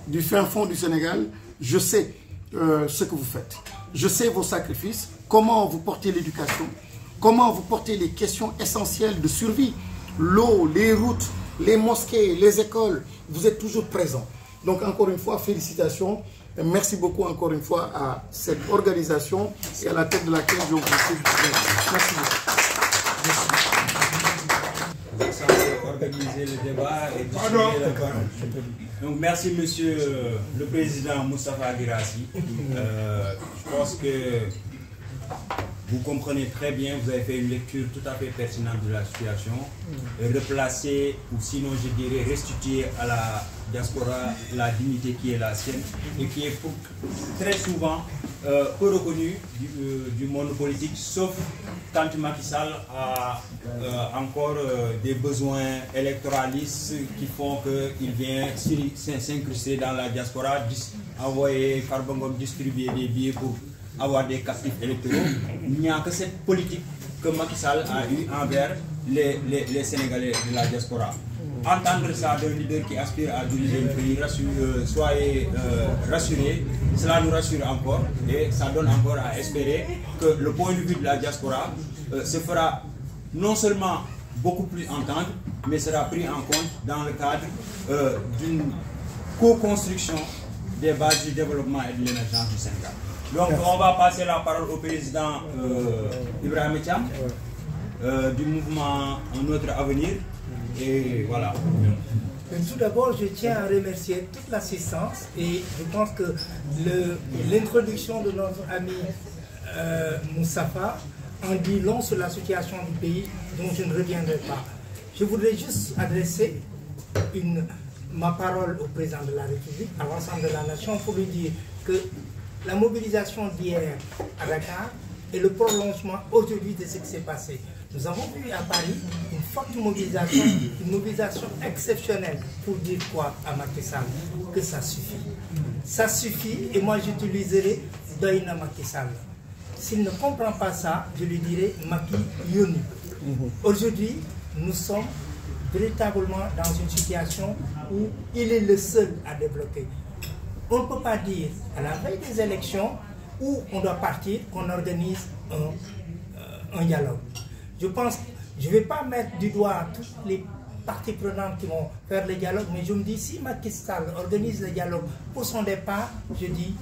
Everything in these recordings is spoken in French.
du fin fond du Sénégal, je sais ce que vous faites. Je sais vos sacrifices, comment vous portez l'éducation, comment vous portez les questions essentielles de survie. L'eau, les routes, les mosquées, les écoles, vous êtes toujours présents. Donc encore une fois, félicitations. Et merci beaucoup encore une fois à cette organisation et à la tête de laquelle je vous remercie. Merci beaucoup. Vous avez organisé le débat et distribuer la parole. Donc merci monsieur le président Moustapha Guirassy. Je pense que vous comprenez très bien, vous avez fait une lecture tout à fait pertinente de la situation, replacer, ou sinon je dirais restituer à la diaspora la dignité qui est la sienne et qui est très souvent peu reconnue du monde politique, sauf quand Macky Sall a encore des besoins électoralistes qui font qu'il vient s'incruster dans la diaspora, envoyer Farbangom distribuer des billets pour avoir des captifs électoraux. Il n'y a que cette politique que Macky Sall a eue envers les Sénégalais de la diaspora. Entendre ça d'un leader qui aspire à diriger le pays, soyez rassurés, cela nous rassure encore et ça donne encore à espérer que le point de vue de la diaspora se fera non seulement beaucoup plus entendre, mais sera pris en compte dans le cadre d'une co-construction des bases du développement et de l'émergence du Sénégal. Donc on va passer la parole au président Ibrahim Thiam du mouvement Un Autre Avenir. Et voilà. Tout d'abord, je tiens à remercier toute l'assistance et je pense que l'introduction de notre ami Moustapha en dit long sur la situation du pays dont je ne reviendrai pas. Je voudrais juste adresser ma parole au président de la République, à l'ensemble de la nation, pour lui dire que la mobilisation d'hier à Dakar est le prolongement aujourd'hui de ce qui s'est passé. Nous avons vu à Paris une forte mobilisation, une mobilisation exceptionnelle pour dire quoi à Macky Sall? Que ça suffit. Ça suffit et moi j'utiliserai Doïna Macky Sall. S'il ne comprend pas ça, je lui dirai Macky Yoni. Aujourd'hui, nous sommes véritablement dans une situation où il est le seul à débloquer. On ne peut pas dire à la veille des élections où on doit partir qu'on organise un dialogue. Je pense, je ne vais pas mettre du doigt toutes les parties prenantes qui vont faire le dialogue, mais je me dis, si Macky Sall organise le dialogue pour son départ, je dis,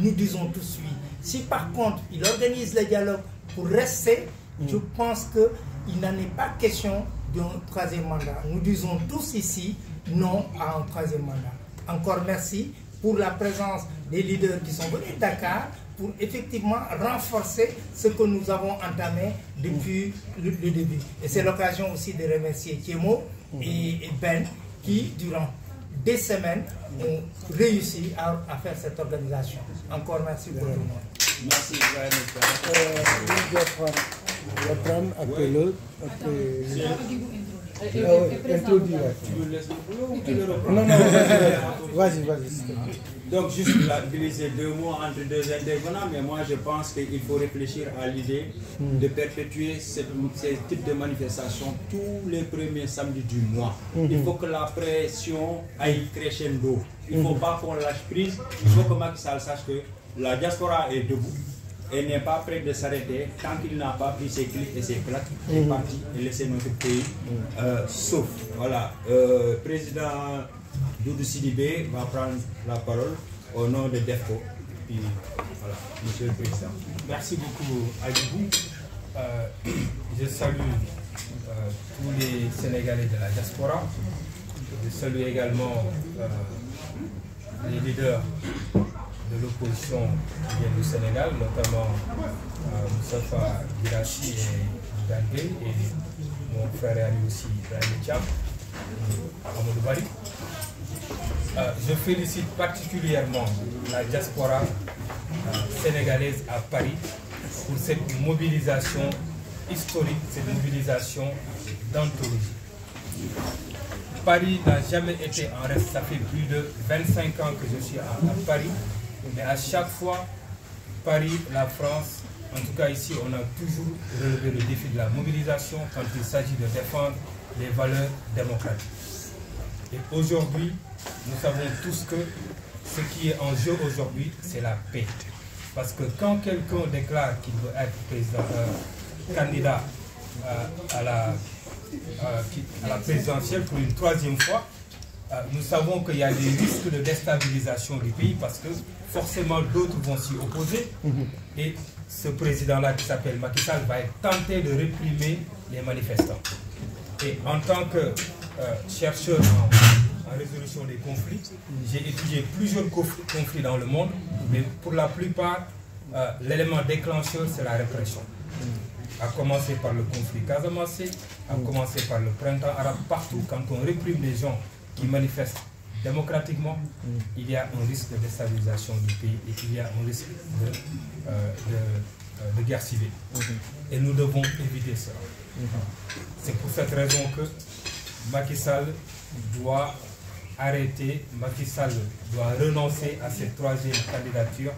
nous disons tous oui. Si par contre, il organise le dialogue pour rester, je pense qu'il n'en est pas question d'un troisième mandat. Nous disons tous ici non à un troisième mandat. Encore merci pour la présence des leaders qui sont venus de Dakar pour effectivement renforcer ce que nous avons entamé depuis le début. Et c'est l'occasion aussi de remercier Thiemo et Ben qui, durant des semaines, ont réussi à faire cette organisation. Encore merci pour tout le monde. Merci. Je vais prendre après l'autre. Introduire. Tu le laisses le boulot ou tu le reprends? Non, vas-y. Donc juste glisser deux mots entre deux intervenants, mais moi je pense qu'il faut réfléchir à l'idée de perpétuer ces types de manifestations tous les premiers samedis du mois. Il faut que la pression aille crescendo. Il ne faut pas qu'on lâche prise. Il faut que Macky Sall sache que la diaspora est debout. Elle n'est pas prête de s'arrêter tant qu'il n'a pas pris ses clics et ses claques et parti et laissé notre pays sauf. Voilà. Président Doudou Sidibé va prendre la parole au nom de DEFCO. Puis, voilà, Monsieur le Président. Merci beaucoup Adibou. Je salue tous les Sénégalais de la diaspora. Je salue également les leaders de l'opposition qui viennent du Sénégal, notamment Moustapha Guirassy et Dangé, et mon frère et ami aussi, Ibrahim Thiam, Amadou Bari. Je félicite particulièrement la diaspora sénégalaise à Paris pour cette mobilisation historique, cette mobilisation d'anthologie. Paris n'a jamais été en reste, ça fait plus de 25 ans que je suis à Paris, mais à chaque fois, Paris, la France, en tout cas ici, on a toujours relevé le défi de la mobilisation quand il s'agit de défendre les valeurs démocratiques. Et aujourd'hui, nous savons tous que ce qui est en jeu aujourd'hui, c'est la paix. Parce que quand quelqu'un déclare qu'il veut être candidat à la présidentielle pour une troisième fois, nous savons qu'il y a des risques de déstabilisation du pays parce que forcément d'autres vont s'y opposer. Et ce président-là qui s'appelle Macky Sall va être tenté de réprimer les manifestants. Et en tant que chercheur en résolution des conflits, j'ai étudié plusieurs conflits dans le monde, mais pour la plupart, l'élément déclencheur, c'est la répression. À commencer par le conflit casamançais, à commencer par le printemps arabe, partout, quand on réprime les gens qui manifestent démocratiquement, il y a un risque de déstabilisation du pays et il y a un risque de guerre civile. Et nous devons éviter cela. C'est pour cette raison que Macky Sall doit arrêter, Macky Sall doit renoncer à cette troisième candidature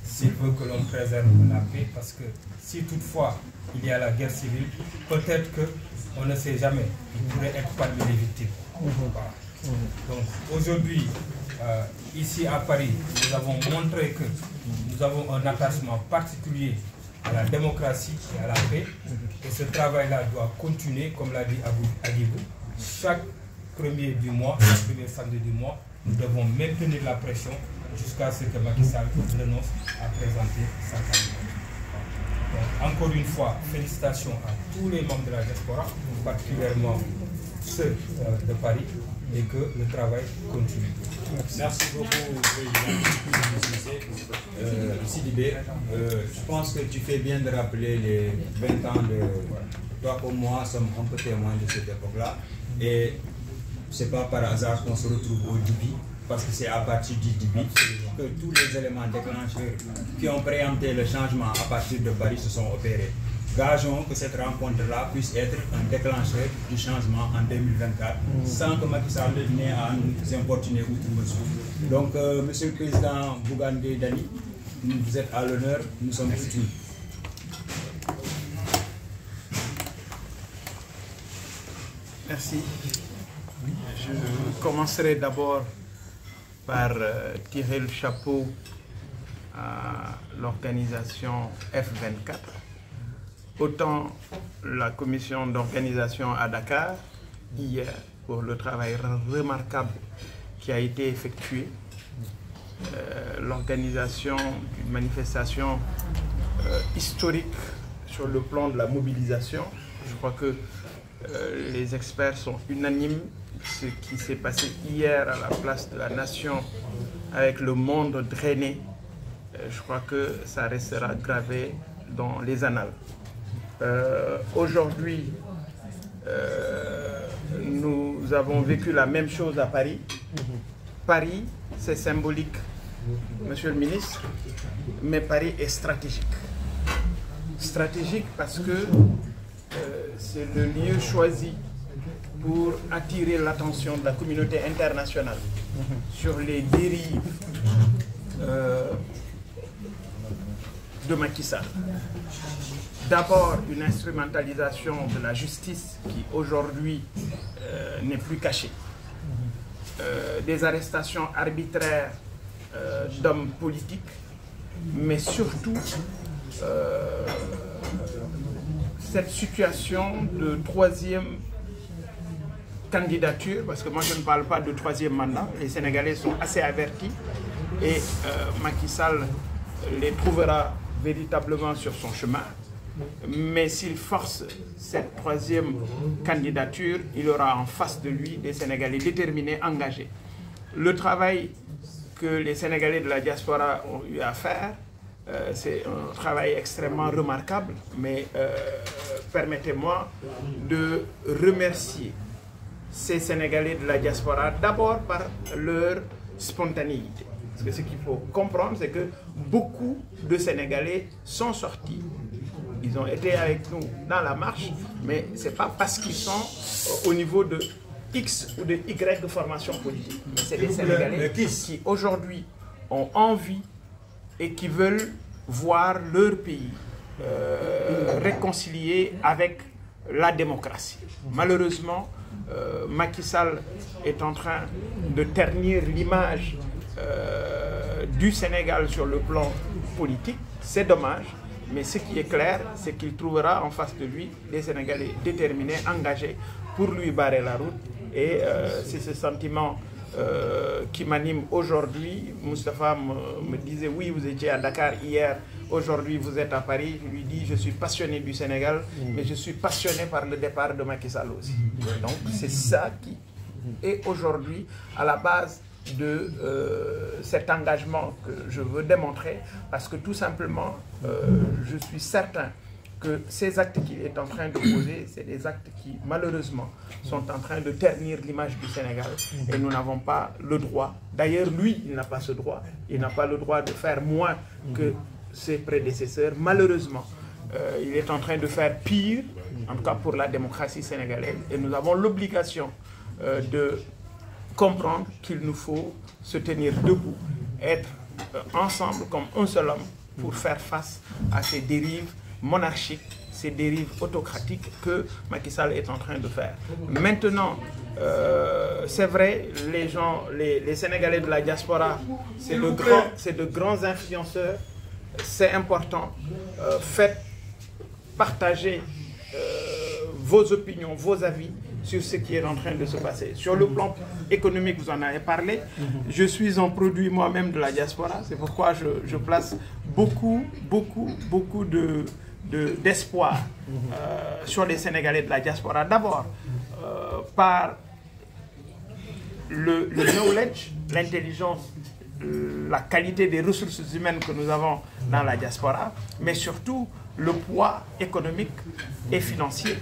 s'il veut que l'on préserve la paix, parce que si toutefois il y a la guerre civile, peut-être qu'on ne sait jamais, il pourrait être parmi les victimes. Voilà. Donc aujourd'hui, ici à Paris, nous avons montré que nous avons un attachement particulier à la démocratie et à la paix. Et ce travail-là doit continuer, comme l'a dit Agibou. Chaque premier du mois, chaque premier samedi du mois, nous devons maintenir la pression jusqu'à ce que Macky Sall renonce à présenter sa candidature. Donc, encore une fois, félicitations à tous les membres de la diaspora, particulièrement ceux de Paris, et que le travail continue. Merci beaucoup, Président Sidibé. Je pense que tu fais bien de rappeler les 20 ans de... Toi comme moi sommes un peu témoins de cette époque-là. Et ce n'est pas par hasard qu'on se retrouve au Djibi, parce que c'est à partir du Djibi que tous les éléments déclencheurs qui ont préempté le changement à partir de Paris se sont opérés. Gageons que cette rencontre-là puisse être un déclencheur du changement en 2024, sans que Macky Sall n'ait à nous importuner outre mesure. Donc, Monsieur le Président Bougane Gueye Dany, vous êtes à l'honneur, nous sommes tous unis. Merci. Je commencerai d'abord par tirer le chapeau à l'organisation F24. Autant la commission d'organisation à Dakar, hier, pour le travail remarquable qui a été effectué, l'organisation d'une manifestation historique sur le plan de la mobilisation. Je crois que les experts sont unanimes. Ce qui s'est passé hier à la place de la Nation avec le monde drainé, je crois que ça restera gravé dans les annales. Aujourd'hui, nous avons vécu la même chose à Paris. Paris, c'est symbolique, Monsieur le ministre, mais Paris est stratégique. Stratégique parce que c'est le lieu choisi pour attirer l'attention de la communauté internationale sur les dérives de Macky Sall. D'abord, une instrumentalisation de la justice qui aujourd'hui n'est plus cachée. Des arrestations arbitraires d'hommes politiques, mais surtout cette situation de troisième candidature, parce que moi je ne parle pas de troisième mandat, les Sénégalais sont assez avertis et Macky Sall les trouvera véritablement sur son chemin. Mais s'il force cette troisième candidature, il aura en face de lui des Sénégalais déterminés, engagés. Le travail que les Sénégalais de la diaspora ont eu à faire, c'est un travail extrêmement remarquable, mais permettez-moi de remercier ces Sénégalais de la diaspora d'abord par leur spontanéité. Parce que ce qu'il faut comprendre, c'est que beaucoup de Sénégalais sont sortis. Ils ont été avec nous dans la marche, mais ce n'est pas parce qu'ils sont au niveau de X ou de Y de formation politique. Mais c'est des Sénégalais qui aujourd'hui ont envie et qui veulent voir leur pays réconcilié avec la démocratie. Malheureusement, Macky Sall est en train de ternir l'image du Sénégal sur le plan politique, c'est dommage. Mais ce qui est clair, c'est qu'il trouvera en face de lui des Sénégalais déterminés, engagés pour lui barrer la route. Et c'est ce sentiment qui m'anime aujourd'hui. Moustapha me disait, oui, vous étiez à Dakar hier, aujourd'hui vous êtes à Paris. Je lui dis, je suis passionné du Sénégal, mais je suis passionné par le départ de Macky Sall aussi. Donc c'est ça qui est aujourd'hui à la base de cet engagement que je veux démontrer, parce que tout simplement, je suis certain que ces actes qu'il est en train de poser, c'est des actes qui, malheureusement, sont en train de ternir l'image du Sénégal et nous n'avons pas le droit. D'ailleurs, lui, il n'a pas ce droit. Il n'a pas le droit de faire moins que ses prédécesseurs. Malheureusement, il est en train de faire pire, en tout cas pour la démocratie sénégalaise. Et nous avons l'obligation de comprendre qu'il nous faut se tenir debout, être ensemble comme un seul homme pour faire face à ces dérives monarchiques, ces dérives autocratiques que Macky Sall est en train de faire. Maintenant, c'est vrai, les Sénégalais de la diaspora, c'est de grands influenceurs, c'est important. Faites partager vos opinions, vos avis sur ce qui est en train de se passer. Sur le plan économique, vous en avez parlé. Je suis un produit moi-même de la diaspora. C'est pourquoi je place beaucoup d'espoir sur les Sénégalais de la diaspora. D'abord, par le knowledge, l'intelligence, la qualité des ressources humaines que nous avons dans la diaspora, mais surtout le poids économique et financier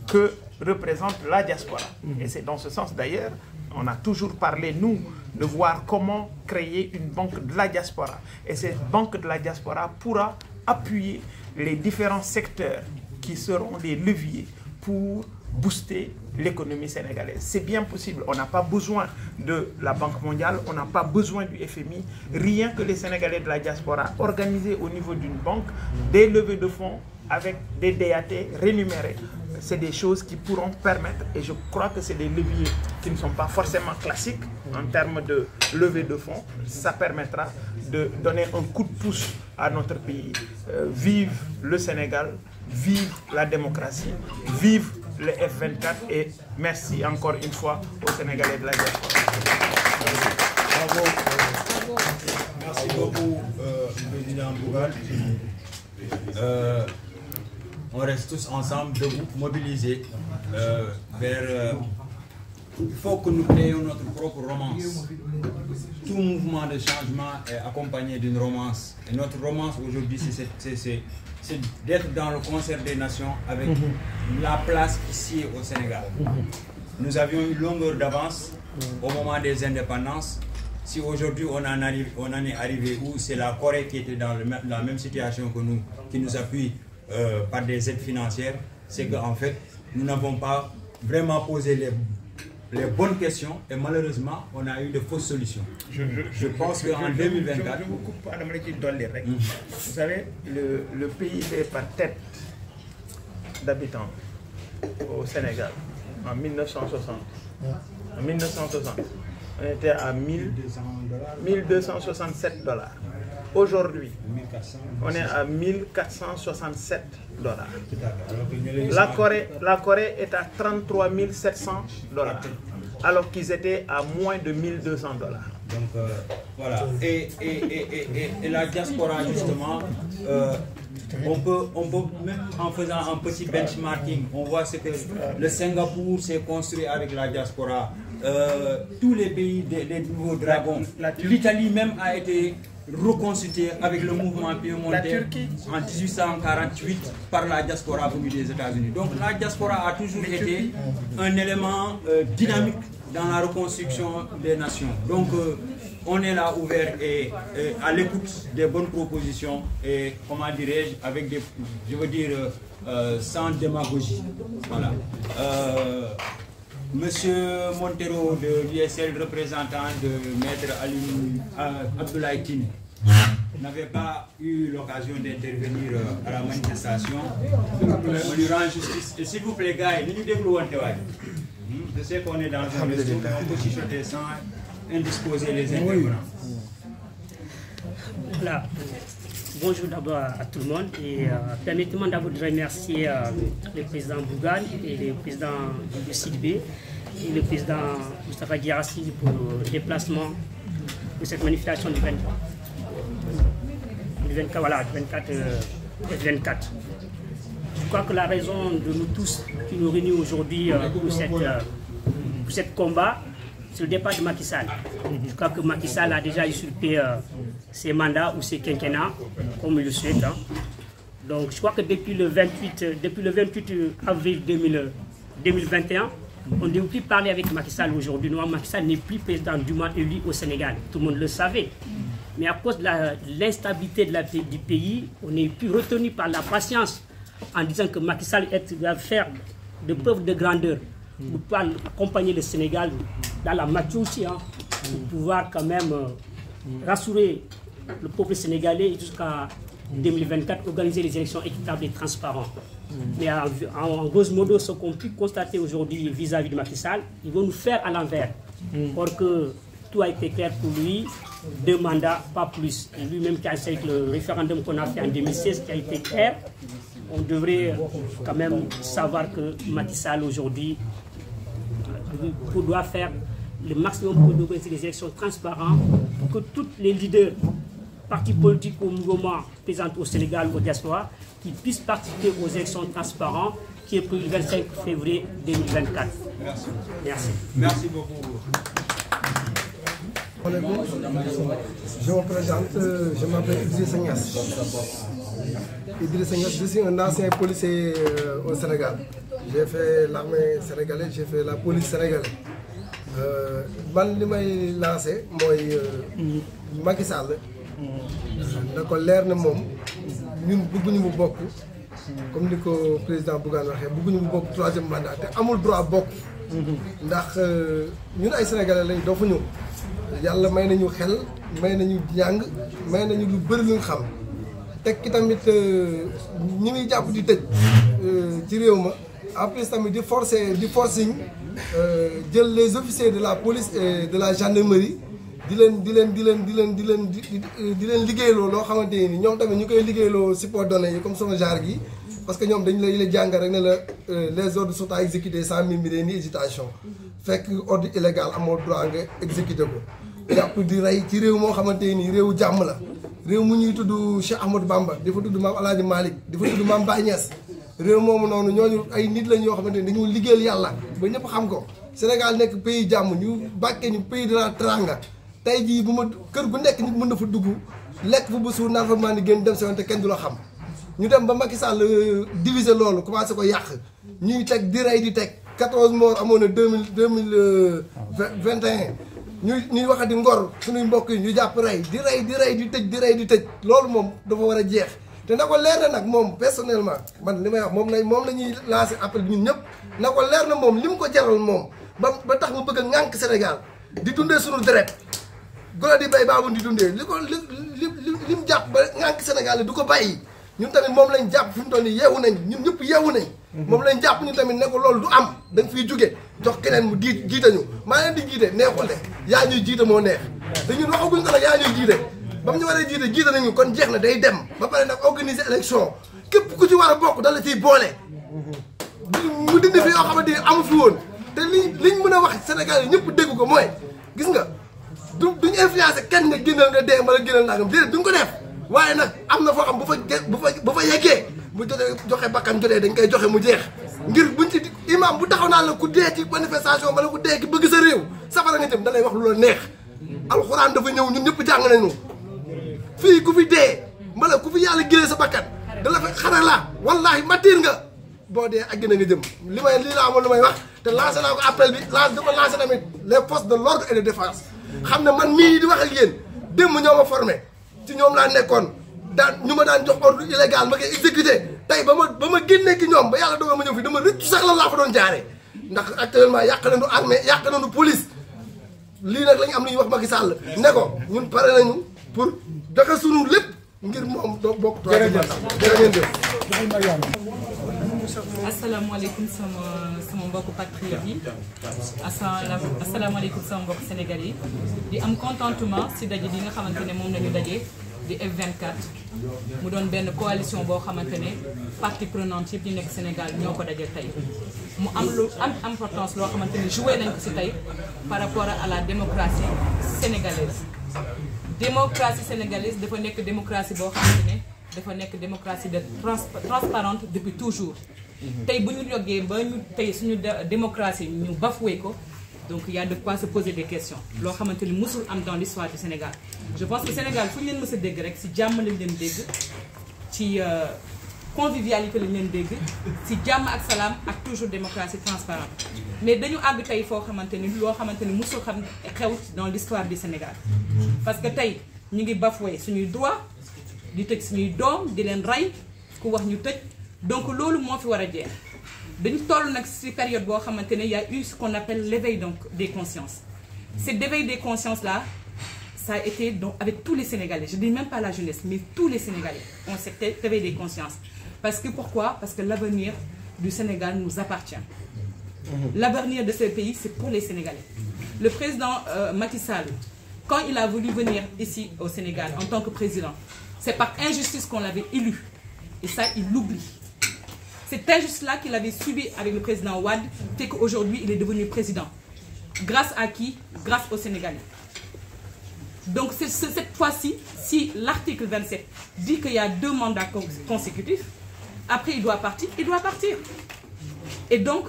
que représente la diaspora. Et c'est dans ce sens d'ailleurs, on a toujours parlé, nous, de voir comment créer une banque de la diaspora. Et cette banque de la diaspora pourra appuyer les différents secteurs qui seront des leviers pour booster l'économie sénégalaise. C'est bien possible. On n'a pas besoin de la Banque mondiale, on n'a pas besoin du FMI. Rien que les Sénégalais de la diaspora organisés au niveau d'une banque, des levées de fonds avec des DAT rémunérés. C'est des choses qui pourront permettre, et je crois que c'est des leviers qui ne sont pas forcément classiques en termes de levée de fonds. Ça permettra de donner un coup de pouce à notre pays. Vive le Sénégal, vive la démocratie, vive le F24 et merci encore une fois aux Sénégalais de la diaspora. Bravo. Merci beaucoup, Président Bougal. On reste tous ensemble, debout, mobilisés vers... il faut que nous créions notre propre romance. Tout mouvement de changement est accompagné d'une romance. Et notre romance aujourd'hui, c'est d'être dans le concert des nations avec la place ici au Sénégal. Nous avions une longueur d'avance au moment des indépendances. Si aujourd'hui on en est arrivé où c'est la Corée qui était dans la même situation que nous, qui nous appuie par des aides financières, c'est qu'en fait, nous n'avons pas vraiment posé les bonnes questions et malheureusement, on a eu de fausses solutions. Je pense qu'en 2024... Je vous coupe pas, vous savez, le PIB par tête d'habitants au Sénégal, en 1960, on était à 1267 $. Aujourd'hui, on est à 1467 $. La Corée est à 33 700 $, alors qu'ils étaient à moins de 1200 $. Donc voilà, et la diaspora justement, on peut même en faisant un petit benchmarking, on voit ce que le Singapour s'est construit avec la diaspora, tous les pays des nouveaux dragons, l'Italie même a été reconstituée avec le mouvement piémontais en 1848 par la diaspora venue des États-Unis. Donc la diaspora a toujours été un élément dynamique dans la reconstruction des nations. Donc on est là ouvert et à l'écoute des bonnes propositions et, comment dirais-je, avec des, je veux dire, sans démagogie. Voilà. Monsieur Montero de l'ISL, représentant de Maître Abdoulaye Tine, n'avait pas eu l'occasion d'intervenir à la manifestation. On lui rend justice. Et s'il vous plaît, gars, nous développons. Je sais qu'on est dans un resto, mais on peut chichoter sans indisposer les intervenants. Voilà. Bonjour d'abord à tout le monde et permettez-moi d'abord de remercier le président Bougane et le président du Sidibé et le président Moustapha Guirassy pour le déplacement de cette manifestation du 24 F24. Je crois que la raison de nous tous qui nous réunissent aujourd'hui pour cette combat, c'est le départ de Macky Sall. Je crois que Macky Sall a déjà usurpé ses mandats ou ses quinquennats, comme il le souhaite. Hein. Donc je crois que depuis le 28 avril 2021, on ne devait plus parler avec Macky Sall aujourd'hui. Macky Sall n'est plus président dûment élu au Sénégal. Tout le monde le savait. Mais à cause de l'instabilité du pays, on n'est plus retenu par la patience en disant que Macky Sall va faire de preuves de grandeur pour pouvoir accompagner le Sénégal dans la mature aussi, hein, pour pouvoir quand même rassurer le peuple sénégalais jusqu'à 2024, organiser les élections équitables et transparentes. Mais en grosso modo, ce qu'on peut constater aujourd'hui vis-à-vis de Macky Sall, ils vont nous faire à l'envers. Or que tout a été clair pour lui, 2 mandats, pas plus. Et lui-même qui a essayé avec le référendum qu'on a fait en 2016, qui a été clair, on devrait quand même savoir que Macky Sall aujourd'hui doit faire le maximum pour organiser les élections transparentes, pour que tous les leaders, partis politiques ou mouvements présents au Sénégal ou au diaspora, qui puissent participer aux élections transparentes qui est prévu le 25 février 2024. Merci. Merci. Merci beaucoup. Je me présente, je m'appelle Idrissa Niass. Idrissa Niass, je suis un ancien policier au Sénégal. J'ai fait l'armée sénégalaise, j'ai fait la police sénégalaise. Man li may lancé mooy Macky Sall da ko leer ne moom ñun bëgguñu mu bokk comme ni ko président Bougane waxee bëgguñu mu bokk 3e mandat te amul droit bokk ndax ñun ay sénégalais lañ dofuñu yàlla may nañu xel may nañu jàng may nañu lu bëri luñ xam teg ki tamit ñi muy jàpp di tëj ci réew ma en plus tamit di forcing jël les officiers de la police et de la gendarmerie di leen liggéeyloo loo xamante ni ñoom tamit ñu koy liggéeyloo support données yi comme sama genre gi parce que ñoom dañu lay jàng rek ne la les ordres sont à exécuter sans murmurer ni hésitation fekk ordre illégal amoo droit nga exécuter ko jàpp di rey ci réew moo xamante ni réewu jàmm la réew mu ñuy tudd Cheikh Ahmadou Bamba di fa tudd Maam El Hadji Malick di fa tudd Maam Baye Niass réew moomu noonu ñooñu ay nit lañ yoo xamante ni dañu liggéeyal yàlla ba ñëpp xam ko Sénégal nekk pays jàmm ñu bàkkee ñu pays de la teranga tey jii bu ma kër gu nekk nit mën na fa dugg lekk fa ba suur naan fa maa ni génn dem si te kenn du la xam ñu dem ba Macky Sall diviser loolu commencé ko yàq ñuy teg di rey di teg 14 morts amoon na 2021 ñuy waxati ngor suñuy mbokk yi ñu jàpp rey di tëj loolu moom dafa war a jeex te na ko leer na nag moom personnellement man li may wax moom la ñuy lancer appel ñun ñëpp na ko leer na moom li mu ko jaral moom ba tax mu bëgg a ŋànk Sénégal di dundee suñu deret golo di bay baabu di dundee li mu jàpp ba ŋànk Sénégal du ko bàyyi ñun tamit moom lañ jàpp fi mu toll nii yeewu nañ ñun ñëpp yeewu nañ moom lañ jàpp ñun tamit ne ko loolu du am dañ fiy jóge jox keneen mu jiitañu maa leen di jiite neexul de yaa ñuy jiite moo neex te ñun waxaguñ ko nag yaa ñuy jiite ba mu ñu waree jiite nañu kon jeex na day dem ba pare nag organiser élection képp ku ci war a bokk dala ciy boole mu dindi fi yoo xamante ni amu fi woon te liñ mën a wax Sénégal yi ñëpp dégg ko mooy gis nga duñ influencé kenn nga génnal nga dee mbala génnal nangam déedéet duñ ko def waaye nag am na foo xam bu fa yeggee bu joxe bakkan jotee dañ koy joxe mu jeex ngir buñ ci imam bu taxaw naa la ku dee ci manifestation wala ku dee ki bëgg sa réew safara nga jëm da lay wax lu la neex alxuraan dafa ñëw ñun ñëpp jàng nañu fii ku fi dee mbala ku fi yàlla génnee sa bakkan da la fa xare la wallaahi matiir nga boo dee ak gën a nga jëm lii laa amoon lu may wax te lancé naa ko appel bi dafa lancé tamit les forces de l'ordre et de défense xam ne man mii di wax ak yéen démb ñoo ma formé ci ñoom laa nekkoon ñu ma daan jox ordre illégal ma koy exécuté tey ba ma génnee ki ñoom ba yàlla dogal ma ñëw fi dama rëccu sax la laa fa doon jaaree ndax actuellement yàq nañu armée yàq nañu police lii nag la ñu am lu ñuy wax Macky Sall ne ko ñun pare nañu pour joxe sunu lépp ngir moom doo bokk. jërëjëf asalaamaaleykum sama mbokku patriote yi asalaamaaleykum sama mbokku sénégalais yi di am contentement si daje bi nga xamante ne moom la ñu daje di F24 mu doon benn coalition boo xamante ne partie prenante yëpp ñu nekk Sénégal ñoo ko dajal tey mu am lu am importance loo xamante ne joué nañ ko ci tey par rapport à la démocratie sénégalaise. Démocratie sénégalaise dafa nekk démocratie boo xamante ne dafa nekk démocratie de transparente depuis toujours. tey bu ñu jógee ba ñu tey suñu démocratie ñu bafoué ko. Donc il y a de quoi se poser des questions. Loo xamante ni musul am dans l'histoire du Sénégal. Je pense que Sénégal fu ñu leen mës a dégg rek ci jàmm lañ leen dégg ci convivialité lañ leen dégg ci jàmm ak salaam ak toujours démocratie transparente. Mais dañu àgg tey foo xamante ni loo xamante ni musul xam xew dans l'histoire du Sénégal. Parce que tey ñu ngi bafoué suñuy droit di tëj suñuy doom di leen rey ku wax ñu tëj donc loolu moo fi war a jeex. dañu toll nag ci période boo xamante ne y a eu ce qu'on appelle l'éveil donc des consciences. Cet éveil des consciences là ça a été donc avec tous les Sénégalais, je dis même pas la jeunesse mais tous les Sénégalais ont cet éveil des consciences. Parce que pourquoi? Parce que l'avenir du Sénégal nous appartient. L'avenir de ce pays c'est pour les Sénégalais. Le président Macky Sall, quand il a voulu venir ici au Sénégal en tant que président, c'est par injustice qu'on l'avait élu et ça il l'oublie. Cette injustice-là qu'il avait subi avec le président Wade fait qu'aujourd'hui, il est devenu président. Grâce à qui? Grâce aux Sénégalais. Donc, cette fois-ci, si l'article 27 dit qu'il y a 2 mandats consécutifs, après il doit partir, il doit partir. Et donc,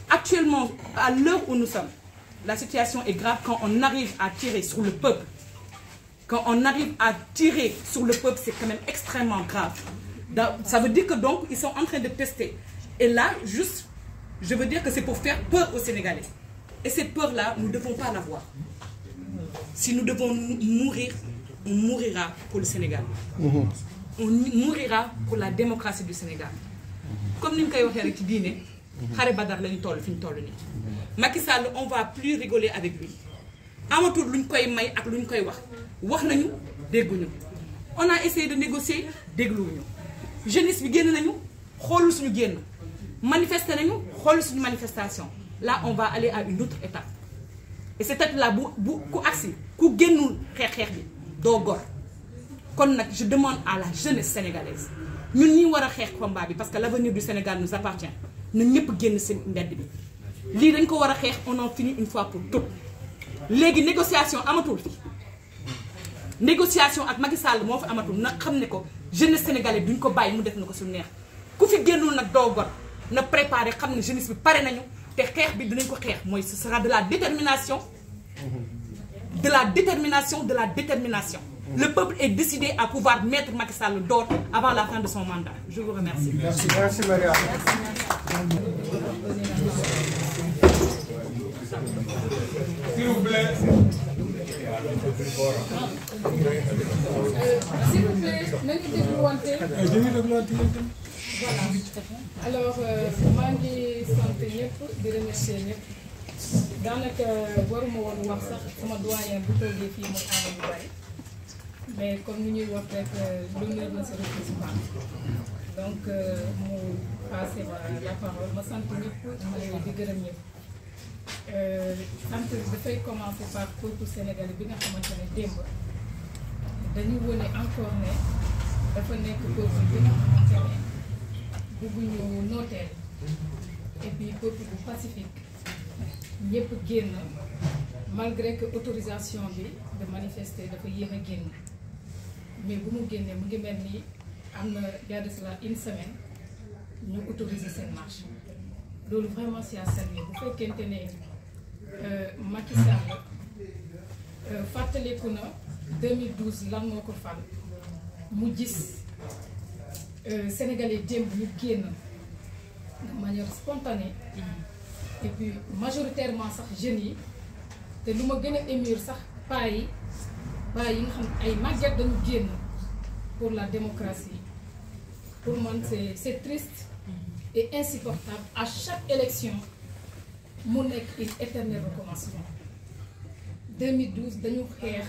actuellement, à l'heure où nous sommes, la situation est grave quand on arrive à tirer sur le peuple. Quand on arrive à tirer sur le peuple, c'est quand même extrêmement grave. Ça veut dire que donc ils sont en train de tester. Et là, juste, je veux dire que c'est pour faire peur aux Sénégalais. Et cette peur-là, nous ne devons pas l'avoir. Si nous devons mourir, on mourira pour le Sénégal. On mourira pour la démocratie du Sénégal. Comme nous l'avons dit, Dine, Khare Badar lañu toll fi ñu toll nii. Macky Sall, on va plus rigoler avec lui. Amatul luñ koy may ak luñ koy wax. Wax nañu, dégguñu. On a essayé de négocier, dégluwuñu. Jeunesse bi génn nañu xoolul suñu génn manifester nañu xoolul suñu manifestation là on va aller à une autre étape et cette étape là bu ku agsi ku génnul xeex bi doo gor kon nag je demande à la jeunesse sénégalaise ñun ñi war a xeex combat bi parce que l'avenir du Sénégal nous appartient na ñëpp génn seen mbedd bi lii dañ ko war a xeex on en finit une fois pour toutes léegi négociation amatul fi négociation ak Macky Sall moo fi amatul nag xam ne ko jeunesse sénégalais duñ ko bàyyi mu def na ko su neex ku fi génnul nag doo gor na préparer xam ne jeunesse bi pare nañu te xeex bi dinañ ko xeex mooy ce sera de la détermination de la détermination de la détermination. Le peuple est décidé à pouvoir mettre Macky Sall dehors avant la fin de son mandat. Je vous remercie. Merci, merci Maria. S'il vous plaît. S'il vous plaît, nañu dégluwante. Voilà. Alors maa ngi sant ñëpp di remercier ñëpp daanaka waruma woon wax sax sama doyen bu toogee fii mooy Amadou Bari mais comme ni ñuy wax rek l'honneur ne se refuse pas donc mu passé la parole ma sant ñëpp ma di gërëm ñëpp sant dafay commencer par peuple sénégalais bi nga xamante ne démb dañu wone encore ne dafa nekk peuple bi nga xamante ne bëgguñu nooteel et puis peuple bu pacifique ñëpp génn malgré que autorisation bi de manifester dafa yéex a génn mais bu mu génnee mu ngi mel ni am na y a de cela une semaine ñu autoriser seen marche loolu vraiment c'est à saluer bu fekkente ne Macky Sall fàttaliku na 2012 lan moo ko fal mu gis Sénégalais démb ñu génn de manière spontanée et puis majoritairement sax jeunes yi te lu ma gën a émure sax paa yi nga xam ay màgget dañu génn pour la démocratie pour man c'est triste et insupportable à chaque élection mu nekk une éternel recommencement 2012 dañu xeex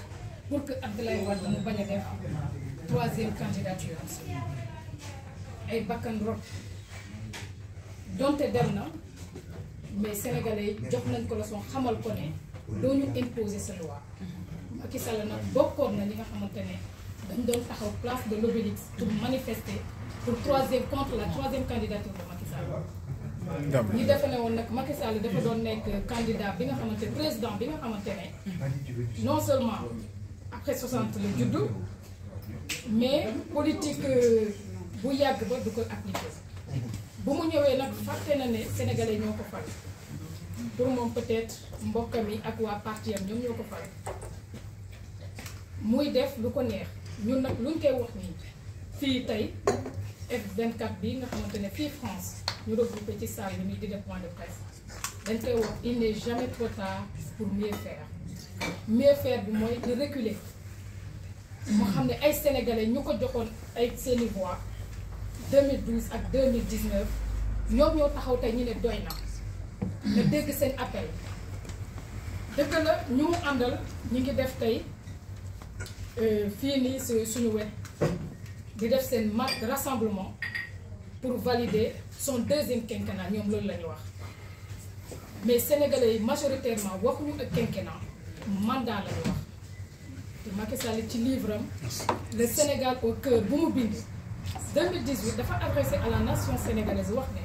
pour que Abdoulaye Wade mu bañ a def 3e candidature ay bakkan rot donte dem na mais sénégalais jox nañ ko leçon xamal ko ne doo ñu imposer sa loi Macky Sall nag bokkoon na ñi nga xamante ne dañ doon taxaw place de l'Obélisque pour manifester contre la troisième candidature de Macky Sall. ñi defe ne woon nag Macky Sall dafa doon nekk candidat bi nga xamante président bi nga xamante ne non seulement après 60 la juddu mais politique bu yàgg ba du ko appliquer bu mu ñëwee nag fàtte na ne sénégalais ñoo ko fal pour moom peut-être mbokkam yi ak waa parti am ñoom ñoo ko fal muy def lu ko neex ñun nag luñ koy wax nii fii tey F24 bi nga xamante ne fii France ñu regroupé ci salle yi nii di def point de presse dañ koy wax il n'est jamais trop tard pour mieux faire bi mooy di reculer moo xam ne ay sénégalais ñu ko joxoon ay seeni voix 2012 ak 2019 ñoom ñoo taxaw tey ñu ne doy na nga dégg seen appel dëgg la ñu mu àndal ñu ngi def tey fii nii suñu wet di def seen marque de rassemblement pour valider son deuxième quinquennat ñoom loolu la ñu wax mais sénégalais yi majoritairement waxuñu ak quinquennat mandat la ñu wax te Macky Sall ci livre am le Sénégal au cœur bu mu bind 2018 dafa adressé à la nation sénégalaise wax ne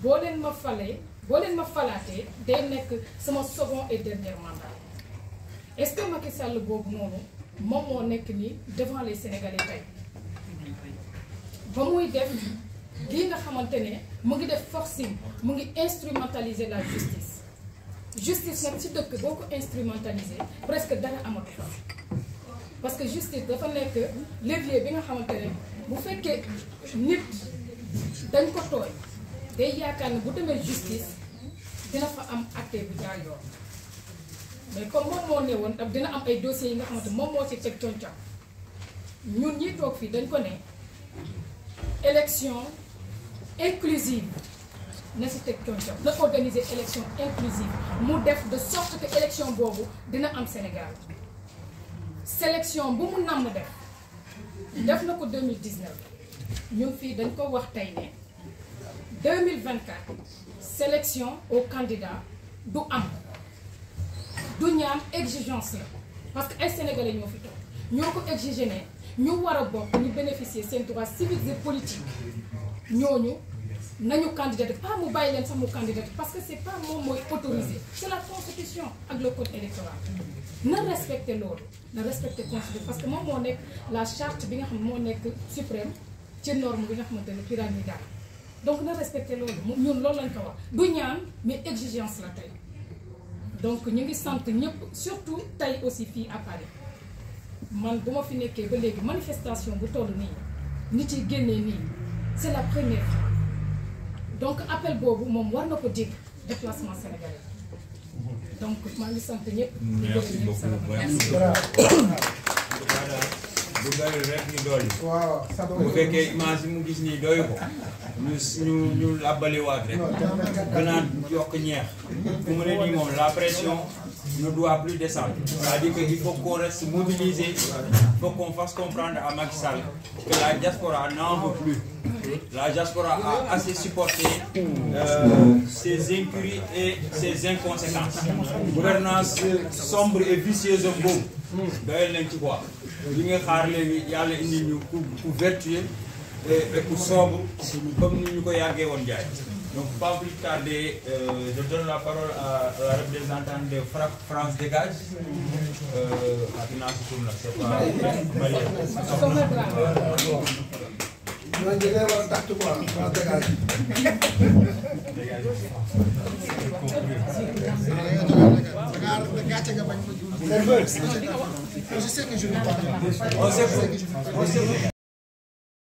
boo leen ma falaatee day nekk sama second et dernier mandat est-ce que Macky Sall boobu noonu moom moo nekk nii devant les sénégalais tey ba muy def lii nga xamante ne mu ngi def forcing mu ngi instrumentaliser la justice nag ci dëkk boo ko instrumentaliser presque dara amatu fa parce que justice dafa nekk levier bi nga xamante ne bu fekkee nit dañ ko tooy day yaakaar ne bu demee justice dina fa am acte bu jaar yoon mais comme moom moo ne woon tam dina am ay dossiers yi nga xamante moom moo ci teg concam ñun ñi toog fii dañ ko ne élection inclusive na si teg concam na organiser élection inclusive mu def de sorte que élection boobu dina am Sénégal sélection bu mu namm def na ko 2019 ñun fii dañ ko wax tey ne 2024 sélection au candidat du am du ñaan exigence la parce que ay sénégalais ñoo fi toog ñoo ko exiger ne ñu war a bokk ñu bénéficier seen droits civiques et politiques ñooñu nañu candidater pas mu bàyyi leen sax mu candidater parce que c'est pas moom mooy autorisé c'est la constitution ak le code électoral na respecter loolu na respecter constitution parce que moom moo nekk la charte bi nga xam ne moo nekk suprême ci norme bi nga xamante ne pyramidale donc na respecter loolu ñun loolu lañ ko wax du ñaan mais exigence la tey donc ñu ngi sant ñëpp surtout tey aussi fii à Paris man bu ma fi nekkee ba léegi manifestation bu toll nii nit yi génnee nii c'est la première fois donc appel boobu moom war na ko dégg déplacement sénégalais donc maa ngi sant ñëpp. merci bu doy rek ñu doy. bu fekkee image yi mu gis nii doy ko ñu làbbaliwaat rek gënaat yokk ñeex fu mu ne nii moom la pression ne doit plus descendre. C'est-à-dire qu'il faut qu'on reste mobilisé, il faut qu'on fasse comprendre à Macky Sall que la diaspora n'en veut plus. La diaspora a assez supporté ses incuries et ses inconséquences. Gouvernance sombre et vicieuse boobu doyal nañ ci quoi. li nga xaar léegi yàlla indi ñu ku vertueux et ku sobre comme ni ñu ko yàggee woon jaay. Donc pas plus tarder, je donne la parole à la représentante de France Dégage. C'est pas Je sais que je ne vais pas.